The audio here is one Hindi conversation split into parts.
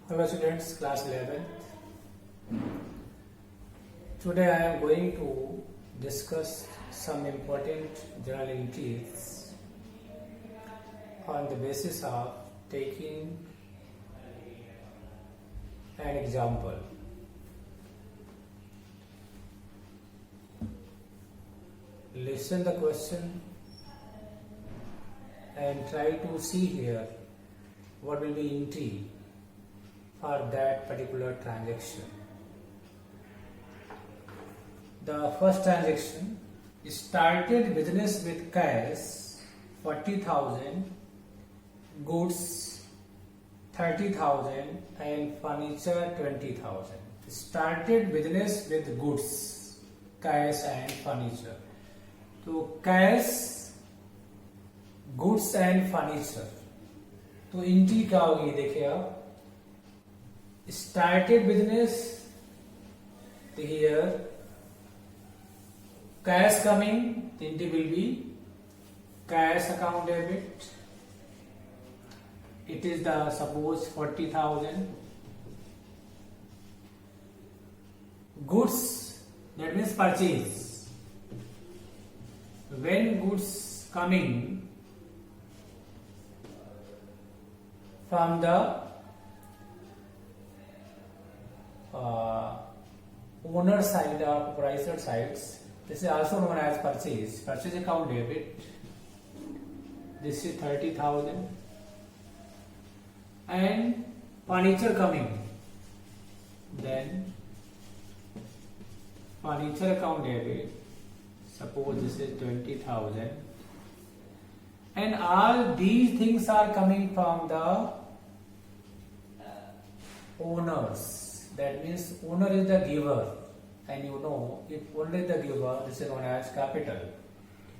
Hello students, class 11. Today I am going to discuss some important journal entries on the basis of taking an example. Listen the question and try to see here what will be entry for that particular transaction. The first transaction started business with cash 40,000, goods 30,000 and furniture 20,000. Started business with goods, cash and furniture. तो कैश, गुड्स एंड फर्नीचर, तो एंट्री क्या होगी देखिए आप. Started business, here cash coming, entry will be cash account debit. It is the suppose 40,000. Goods, that means purchase. When goods coming from the owner side or proprietor sides, this is also known as purchase. Purchase account debit. This is 30,000. And furniture coming. Then furniture account debit. Suppose this is 20,000. And all these things are coming from the owners. That means owner is the giver, and you know if only the giver, this is known as capital.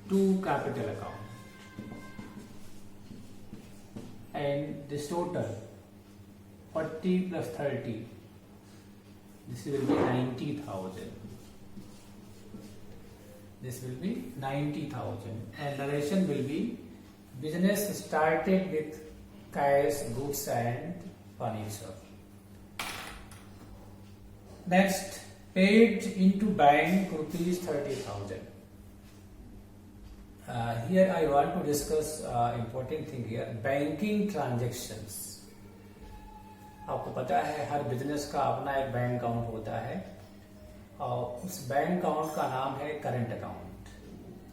To capital account. And this total 40 plus 30, this will be 90,000. This will be 90,000, and narration will be business started with cash, goods and furniture. Next, paid into bank rupees 30,000. Here I want to discuss important thing here, banking transactions. आपको पता है हर बिजनेस का अपना एक बैंक अकाउंट होता है और उस बैंक अकाउंट का नाम है करंट अकाउंट,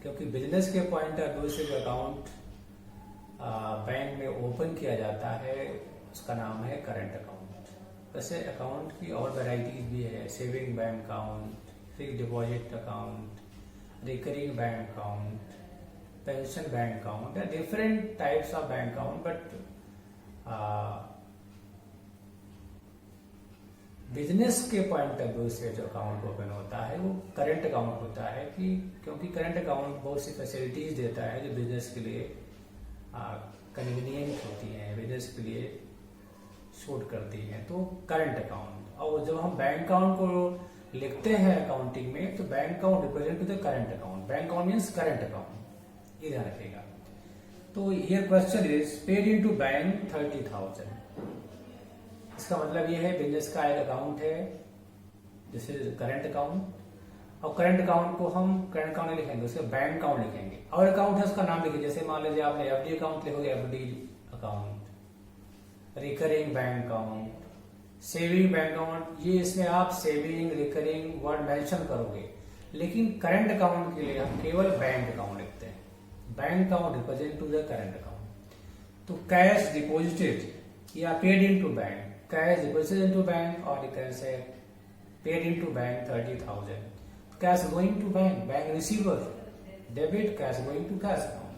क्योंकि बिजनेस के पॉइंट ऑफ व्यू से जो अकाउंट बैंक में ओपन किया जाता है उसका नाम है करंट अकाउंट. वैसे अकाउंट की और वैरायटीज भी है, saving bank account, fix deposit account, recurring bank account, pension bank account, different types of bank account. But business के पॉइंट ऑफ व्यू से जो अकाउंट ओपन होता है वो करंट अकाउंट होता है, कि क्योंकि करंट अकाउंट बहुत सी फैसिलिटीज देता है जो बिजनेस के लिए कन्वीनियंट होती हैं, बिजनेस के लिए शूट करती हैं. तो करंट अकाउंट, और जब हम बैंक अकाउंट को लिखते हैं अकाउंटिंग में तो bank account represent to the current account. Bank account means current account, ये ध्यान रखिएगा. तो here question is paid into bank 30,000. इसका मतलब ये है बिजनेस का एक अकाउंट है, दिस इज करंट अकाउंट, और करंट अकाउंट को हम करंट अकाउंट नहीं लिखेंगे, उसके बैंक अकाउंट लिखेंगे. और अकाउंट है उसका नाम लिखिए, जैसे मान लीजिए आपने एफडी अकाउंट लिखोगे FD account, recurring bank account, saving bank account, ये इसमें आप सेविंग रिकरिंग वर्ड मेंशन करोगे. लेकिन करंट अकाउंट के लिए हम केवल बैंक अकाउंट लिखते हैं. Bank account represent to the current account. तो कैश डिपॉजिटेड या paid into bank, cash deposited into bank, और you can say paid into bank 30,000. Cash going to bank, bank receiver, debit cash going to cash account.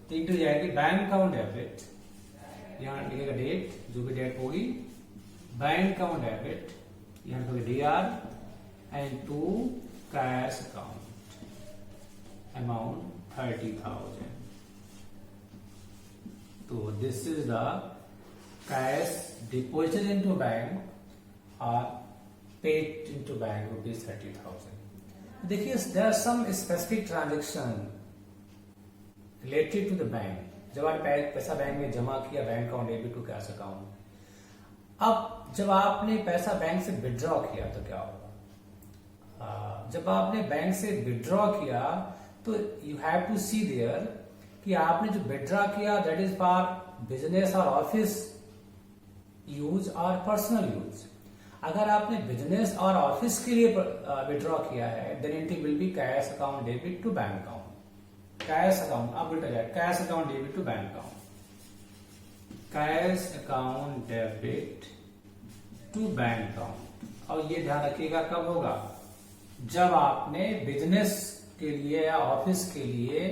तो इनटू जाएगी बैंक अकाउंट डेबिट, यहाँ लिखेगा डेट, जो भी डेट होगी, बैंक अकाउंट डेबिट, यहाँ लिखोगे DR, and to cash account amount 30,000. तो this is the cash deposited into bank और पेड इनटू बैंक रुपीज 30,000. देखिए there are some specific transaction related to the bank. जब आपने पैसा बैंक में जमा किया, bank account debit to cash account, अब जब आपने पैसा बैंक से विड्रॉ किया तो क्या होगा? जब आपने बैंक से विड्रॉ किया तो you have to see there कि आपने जो विड्रॉ किया दैट इज फॉर बिजनेस और ऑफिस यूज और पर्सनल यूज। अगर आपने बिजनेस और ऑफिस के लिए विड्रॉ किया है then it will be cash account debit to bank account. Cash account अब उल्टा जाए, cash account debit to bank account, cash account debit to bank account. और ये ध्यान रखिएगा कब होगा? जब आपने बिजनेस के लिए या ऑफिस के लिए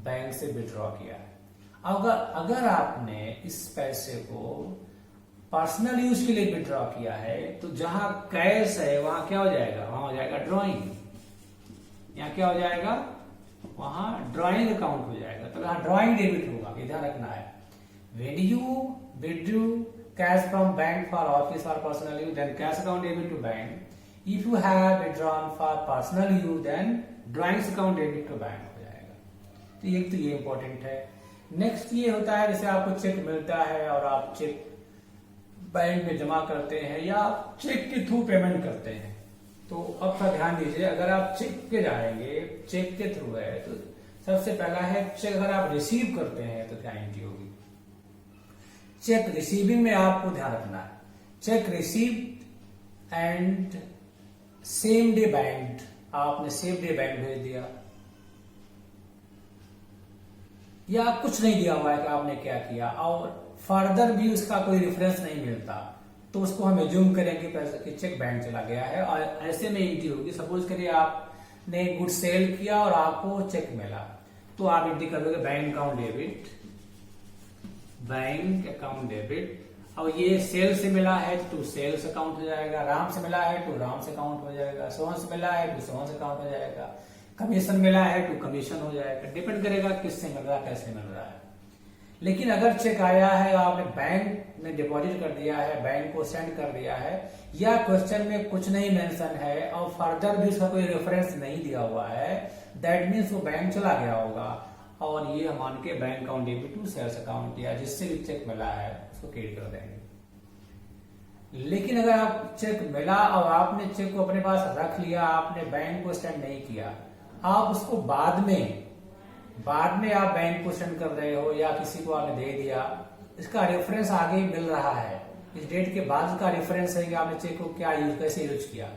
बैंक से विड्रॉ किया है। अगर आपने इस पैसे को पर्सनल यूज के लिए विड्रॉ किया है तो जहां कैश है वहां क्या हो जाएगा? वहां हो जाएगा ड्रॉइंग। यहां क्या हो जाएगा? वहां ड्रॉइंग अकाउंट हो जाएगा। तो यहां ड्रॉइंग डेबिट होगा, ये ध्यान रखना है। When you withdraw cash from bank for office or personal use, then cash account debit to bank. If you have withdrawn for personal use, then drawings account debit to bank हो जाएगा। तो ये इम्पोर्टेंट है। नेक्स्ट ये होता है जैसे आपको चेक मिलता है और आप चेक बैंक में जमा करते हैं या आप चेक के थ्रू पेमेंट करते हैं। तो अब का ध्यान दीजिए, अगर आप चेक पे जाएंगे, चेक के थ्रू है तो सबसे पहला है चेक अगर आप रिसीव करते हैं तो क्या एंट्री होगी? चेक रिसीविंग में आपको ध्यान रखना है, check receive and same day bank, आपने सेम डे बैंक भेज दिया या कुछ नहीं दिया हुआ है कि आपने क्या किया और फर्दर भी उसका कोई रेफरेंस नहीं मिलता तो उसको हम एज्यूम करेंगे कि चेक बैंक चला गया है और ऐसे में एंट्री होगी। सपोज करिए आपने गुड सेल किया और आपको चेक मिला तो आप एंट्री करोगे bank account debit, bank account debit. और ये सेल से मिला है तो सेल्स अकाउंट हो जाएगा, राम से मिला है तो राम से अकाउंट हो जाएगा, सोहन से मिला है तो सोहन से अकाउंट हो जाएगा, कमीशन मिला है तो कमीशन हो जाएगा। डिपेंड करेगा किससे मिल रहा है, कैसे मिल रहा है। लेकिन अगर चेक आया है आपने बैंक में डिपॉजिट कर दिया है, बैंक को सेंड कर दिया है या क्वेश्चन में कुछ नहीं मेंशन है और फर्दर भी उसका कोई रेफरेंस नहीं दिया हुआ है, दैट मीन्स वो बैंक चला गया होगा और ये हम मान के bank account debit to sales account या जिससे भी चेक मिला है उसको क्रेडिट कर देंगे। लेकिन अगर आप चेक मिला और आपने चेक को अपने पास रख लिया, आपने बैंक को सेंड नहीं किया, आप उसको बाद में आप बैंक को सेंड कर रहे हो या किसी को आपने दे दिया, इसका रेफरेंस आगे मिल रहा है, इस डेट के बाद का रेफरेंस है कि आपने चेक को क्या यूज, कैसे यूज किया।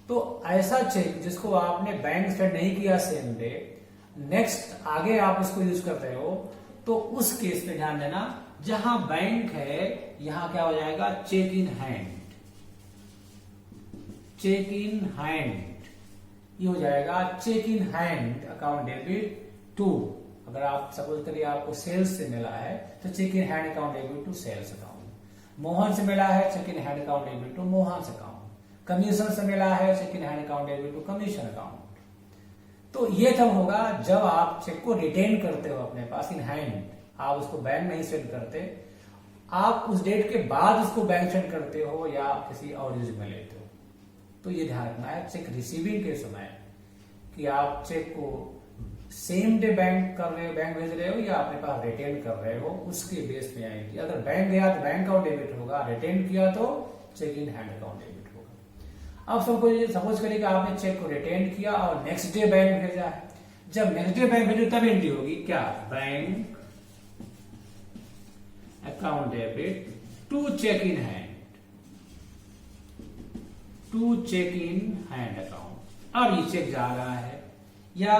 तो ऐसा चेक जिसको आपने बैंक सेंड नहीं किया सेम डे, नेक्स्ट आगे आप इसको यूज कर रहे हो तो उस केस पे ध्यान देना, जहां बैंक है यहां क्या हो जाएगा? Cheque in hand, cheque in hand ये हो जाएगा cheque in hand account debit to. अगर आप सपोज करिए आपको सेल्स से मिला है तो cheque in hand account debit to sales account, Mohan से मिला है cheque in hand account debit to Mohan account, commission से मिला है cheque in hand account debit to commission account. तो ये तब होगा जब आप चेक को रिटेन करते हो अपने पास इन हैंड, आप उसको बैंक नहीं सेंड करते, आप उस डेट के बाद उसको बैंक सेंड करते हो या किसी और यूज में लेते हो। तो ये ध्यान रखना है चेक रिसीविंग के समय कि आप चेक को सेम डे बैंक कर रहे हो, बैंक भेज रहे हो या अपने पास रिटेन कर रहे हो, उसके बेस पे आएंगे। अगर बैंक गया तो बैंक अकाउंट डेबिट होगा, रिटेन किया तो cheque in hand account debit होगा। अब सपोज करिए कि आपने चेक को रिटेन किया और नेक्स्ट डे बैंक भेजा है, जब नेक्स्ट डे बैंक भेजो तब एंट्री होगी क्या? Bank account debit to cheque in hand, to cheque in hand account. अब ये चेक जा रहा है या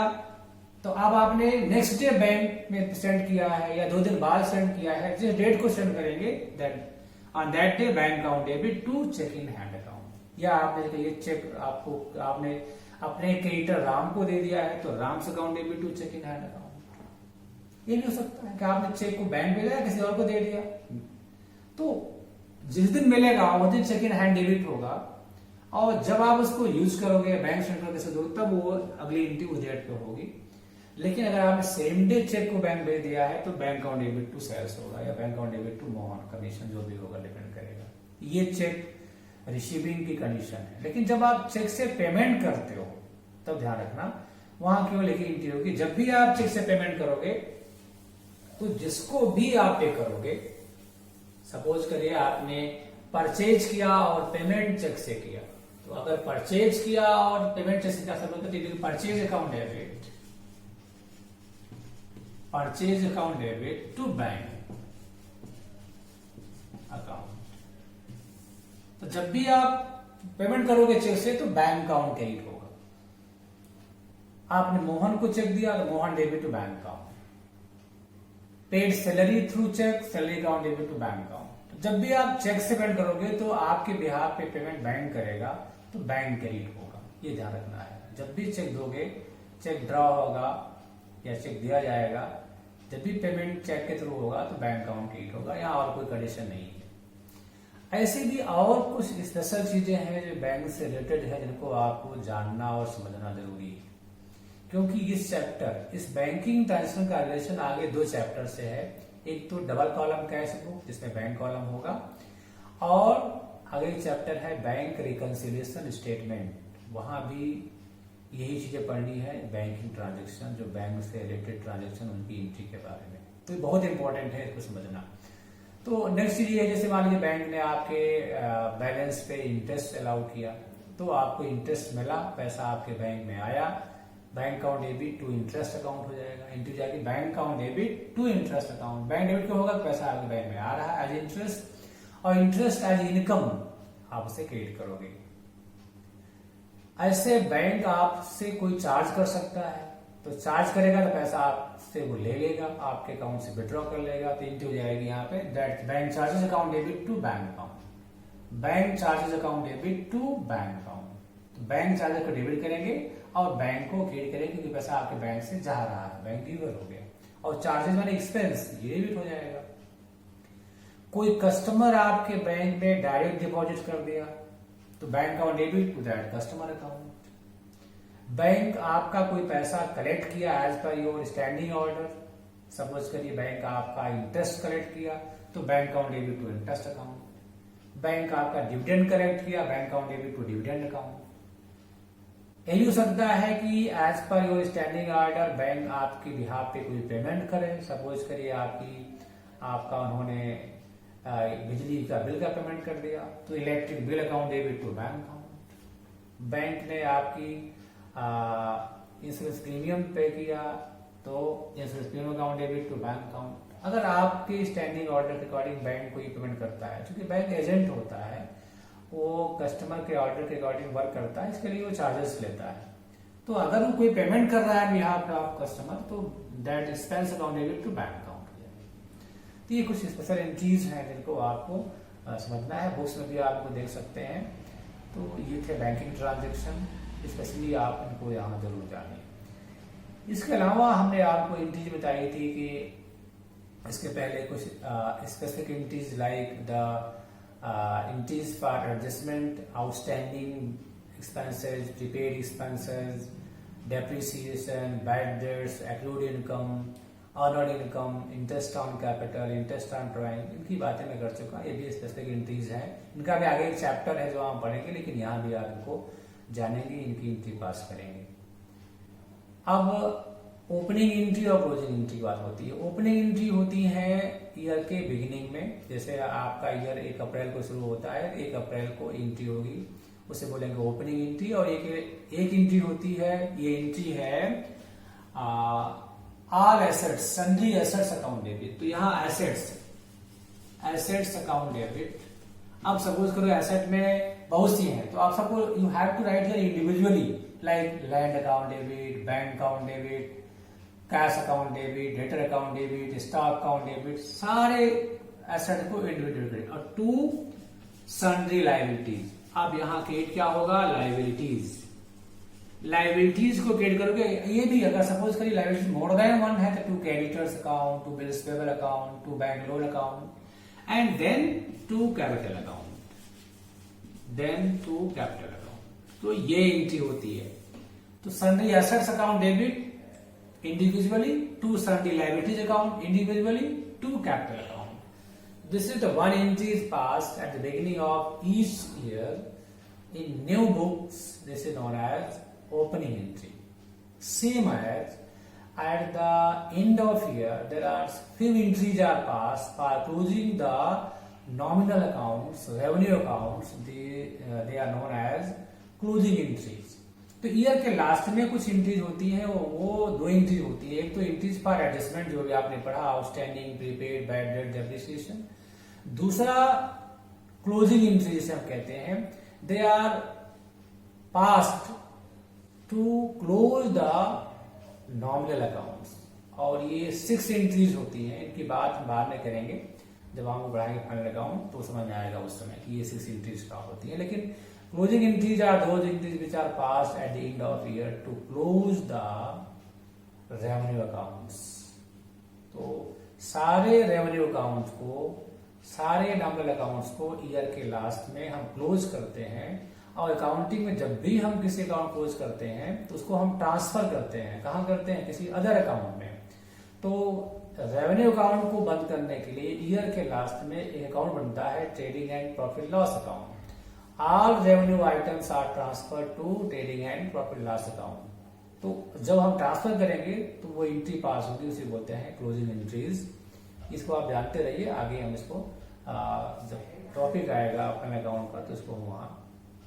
तो अब आपने नेक्स्ट डे बैंक में सेंड किया है या 2 दिन बाद सेंड किया है, जिस डेट को सेंड करेंगे that on that day bank account debit to cheque in hand account. या आपने ये चेक आपने अपने क्रेडिटर राम को दे दिया है तो राम से account debit to cheque in hand account. ये नहीं हो सकता है कि आपने चेक को बैंक भेजा या किसी और को दे दिया। तो जिस दिन मिलेगा उस दिन चेक इन हैंड डेबिट होगा और जब आप उसको यूज करोगे बैंक सेंटर से दोगे तब वो अगली एंट्री उस डेट पे होगी। लेकिन अगर आपने सेम डे चेक को बैंक भेज दिया है तो bank account debit to sales होगा या bank account debit to Mohan, commission जो भी होगा डिपेंड करेगा। ये चेक रिसीविंग की कंडीशन है। लेकिन जब आप चेक से पेमेंट करते हो तब ध्यान रखना वहां क्यों लिखी एंट्री होगी, जब भी आप चेक से पेमेंट करोगे तो जिसको भी आप पे करोगे, सपोज करिए आपने परचेज किया और पेमेंट चेक से किया, तो अगर परचेज किया और पेमेंट चेक से क्या सब purchase account debit, purchase account debit to bank account. तो जब भी आप पेमेंट करोगे चेक से तो बैंक अकाउंट क्रेडिट होगा। आपने मोहन को चेक दिया तो Mohan debit to bank account. Paid salary through cheque, salary account debit to bank account. जब भी आप चेक से पेमेंट करोगे तो आपके बिहाफ पे पेमेंट बैंक करेगा तो बैंक क्रेडिट होगा, ये ध्यान रखना है। जब भी चेक दोगे, चेक ड्रॉ होगा या चेक दिया जाएगा, जब भी पेमेंट चेक के थ्रू होगा तो बैंक अकाउंट क्रेडिट होगा, यहाँ और कोई कंडीशन नहीं है। ऐसे भी और कुछ स्पेशल चीजें हैं जो बैंक से रिलेटेड है, जिनको आपको जानना और समझना जरूरी है, क्योंकि इस चैप्टर, इस बैंकिंग ट्रांजेक्शन का रिलेशन आगे 2 चैप्टर से है। एक तो डबल कॉलम कैश बुक जिसमें बैंक कॉलम होगा, और आगे चैप्टर है बैंक रिकंसिलिएशन स्टेटमेंट, वहां भी यही चीजें पढ़नी है, बैंकिंग ट्रांजेक्शन, जो बैंक से रिलेटेड ट्रांजेक्शन उनकी एंट्री के बारे में। तो ये बहुत इंपॉर्टेंट है इसको समझना। तो नेक्स्ट चीज ये है, जैसे मान लीजिए बैंक ने आपके बैलेंस पे इंटरेस्ट अलाउ किया, तो आपको इंटरेस्ट मिला, पैसा आपके बैंक में आया, bank account debit to interest account हो जाएगा, एंट्री जाएगी bank account debit to interest account. Bank debit क्यों होगा? पैसा आपके बैंक में आ रहा है एज इंटरेस्ट, और इंटरेस्ट एज इनकम आप उसे क्रेडिट करोगे। ऐसे बैंक आपसे कोई चार्ज कर सकता है, तो चार्ज करेगा तो पैसा आपसे वो ले लेगा, आपके अकाउंट से विड्रॉ कर लेगा, तो एंट्री हो जाएगी यहाँ पे that bank charges account debit to bank account, bank charges account debit to bank account. तो बैंक चार्जेस को डेबिट करेंगे और बैंक को क्रेडिट करेंगे, क्योंकि पैसा आपके बैंक से जा रहा है, बैंक गिवर हो गया, और चार्जेस माने एक्सपेंस, ये डेबिट हो जाएगा। कोई कस्टमर आपके बैंक में डायरेक्ट डिपॉजिट कर दिया तो bank account debit to that customer account. Bank आपका कोई पैसा कलेक्ट किया as per your standing order, suppose करिए बैंक आपका इंटरेस्ट कलेक्ट किया तो bank account debit to interest account. Bank आपका डिविडेंड कलेक्ट किया, bank account debit to dividend account. यही हो सकता है कि as per your standing order bank आपके बिहाफ पे कोई पेमेंट करे, सपोज करिए आपका उन्होंने बिजली का बिल का पेमेंट कर दिया तो electric bill account debit to bank account. Bank ने आपकी इंश्योरेंस प्रीमियम पे किया तो insurance premium account debit to bank account. अगर आपके स्टैंडिंग ऑर्डर के अकॉर्डिंग बैंक को ही पेमेंट करता है, क्योंकि बैंक एजेंट होता है, वो कस्टमर के ऑर्डर के अकॉर्डिंग वर्क करता है, इसके लिए वो चार्जेस लेता है। तो अगर वो कोई पेमेंट कर रहा है बिहाफ ऑफ कस्टमर, तो that expense account debit to bank account हो जाएगा। तो ये कुछ स्पेशल एंट्रीज हैं जिनको आपको समझना है, बुक्स में भी आपको देख सकते हैं। तो ये थे बैंकिंग ट्रांजेक्शन, स्पेशली आप इनको यहाँ जरूर जानें। इसके अलावा हमने आपको एंट्रीज बताई थी कि इसके पहले कुछ specific entries like the entries for adjustment, outstanding expenses, prepaid expenses, depreciation, bad debts, accrued income, earned income, interest on capital, interest on drawing, इनकी बातें मैं कर चुका। ये भी स्पेसिफिक एंट्रीज हैं, इनका भी आगे एक चैप्टर है जो हम पढ़ेंगे, लेकिन यहाँ भी आप इनको जानेंगे, इनकी एंट्री पास करेंगे। अब ओपनिंग एंट्री और क्लोजिंग एंट्री की बात होती है। ओपनिंग एंट्री होती है ईयर के बिगिनिंग में, जैसे आपका ईयर 1 अप्रैल को शुरू होता है, 1 अप्रैल को एंट्री होगी, उसे बोलेंगे ओपनिंग एंट्री। और एक एंट्री होती है, ये एंट्री है all assets, sundry assets account debit. तो यहाँ एसेट्स अकाउंट डेबिट। अब सपोज करो एसेट में बहुत सी हैं, तो आप सबको you have to write here individually, like land account debit, bank account debit, cash account debit, debtor account debit, stock account debit, सारे एसेट को इंडिविजुअल क्रेडिट। और 2 सन्ड्री लायबिलिटीज। अब यहाँ क्रेडिट क्या होगा? लायबिलिटीज। लायबिलिटीज को क्रेडिट करोगे, ये भी अगर सपोज करिए लायबिलिटीज मोर देन 1 है तो 2 creditors account, 2 bills payable account, 2 bank loan account, and then 2 capital account, then 2 capital account. तो ये एंट्री होती है। तो sundry assets account debit individually, 2 sundry liabilities account individually, 2 capital account. This is the one entry is passed at the beginning of each year. In new books, this is known as opening entry. Same as at the end of year, there are few entries are passed for closing the nominal accounts, revenue accounts, they are known as closing entries. तो ईयर के लास्ट में कुछ एंट्रीज होती है, वो दो एंट्रीज होती है. एक तो एंट्रीज फॉर एडजस्टमेंट जो भी आपने पढ़ा, outstanding, prepaid, bad debt, depreciation. दूसरा क्लोजिंग एंट्री जिसे हम कहते हैं, they are passed to close the nominal accounts. और ये 6 एंट्रीज होती हैं. इनकी बात हम बाद में करेंगे जब हम बढ़ाएंगे फाइनल अकाउंट, तो समझ में आएगा उस समय कि ये 6 एंट्रीज क्या होती है. लेकिन closing entries are those entries which are passed at the end of year to close the revenue accounts. तो सारे रेवेन्यू अकाउंट्स को, सारे नॉमिनल अकाउंट्स को ईयर के लास्ट में हम क्लोज करते हैं. और अकाउंटिंग में जब भी हम किसी अकाउंट क्लोज करते हैं तो उसको हम ट्रांसफर करते हैं. कहाँ करते हैं? किसी अदर अकाउंट में. तो रेवेन्यू अकाउंट को बंद करने के लिए ईयर के लास्ट में एक अकाउंट बनता है, trading and profit loss account. All revenue items are transfer to trading and profit loss account. तो जब हम ट्रांसफर करेंगे तो वो एंट्री पास होगी, उसे बोलते हैं क्लोजिंग एंट्रीज. इसको आप जानते रहिए. आगे हम इसको जब टॉपिक आएगा अपने अकाउंट का तो इसको वहां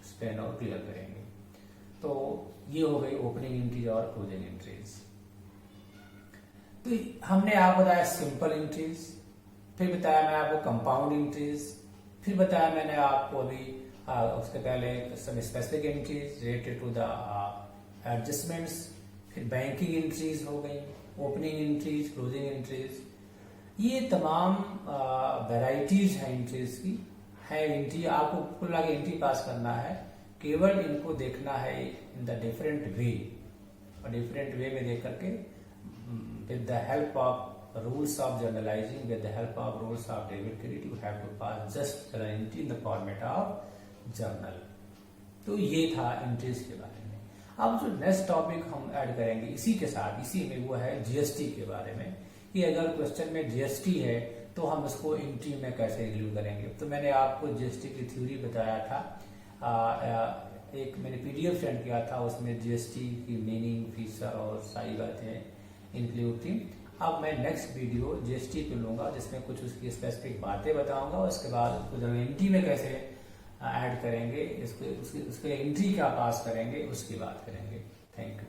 स्पेन और क्लियर करेंगे. तो ये हो गई ओपनिंग एंट्रीज और क्लोजिंग एंट्रीज. तो हमने आप बताया सिंपल एंट्रीज, फिर बताया मैं आपको कंपाउंड एंट्रीज, फिर बताया मैंने आपको अभी उसके पहले some specific entries related to the adjustments, फिर बैंकिंग एंट्रीज हो गई, ओपनिंग एंट्रीज, क्लोजिंग एंट्रीज. ये तमाम वेराइटीज हैं एंट्रीज की. है एंट्री, आपको कुल आगे एंट्री पास करना है, केवल इनको देखना है इन द डिफरेंट वे. और डिफरेंट वे में देख करके with the help of rules of journalizing, with the help of rules of debit credit, you have to pass just entry in the format of journal. तो ये था एंट्रीज के बारे में. अब जो नेक्स्ट टॉपिक हम ऐड करेंगे इसी के साथ, इसी में, वो है जीएसटी के बारे में. कि अगर क्वेश्चन में जीएसटी है तो हम इसको एंट्री में कैसे रिव्यू करेंगे. तो मैंने आपको जीएसटी की थ्योरी बताया था. एक मैंने पीडीएफ सेंड किया था, उसमें जीएसटी की मीनिंग, फीचर और सारी बातें इंक्लूड थी. अब मैं नेक्स्ट वीडियो जीएसटी पे लूंगा जिसमें कुछ उसकी स्पेसिफिक बातें बताऊंगा. उसके बाद उसको जब एंट्री में कैसे ऐड करेंगे, इसको उसके लिए एंट्री क्या पास करेंगे उसकी बात करेंगे. Thank you.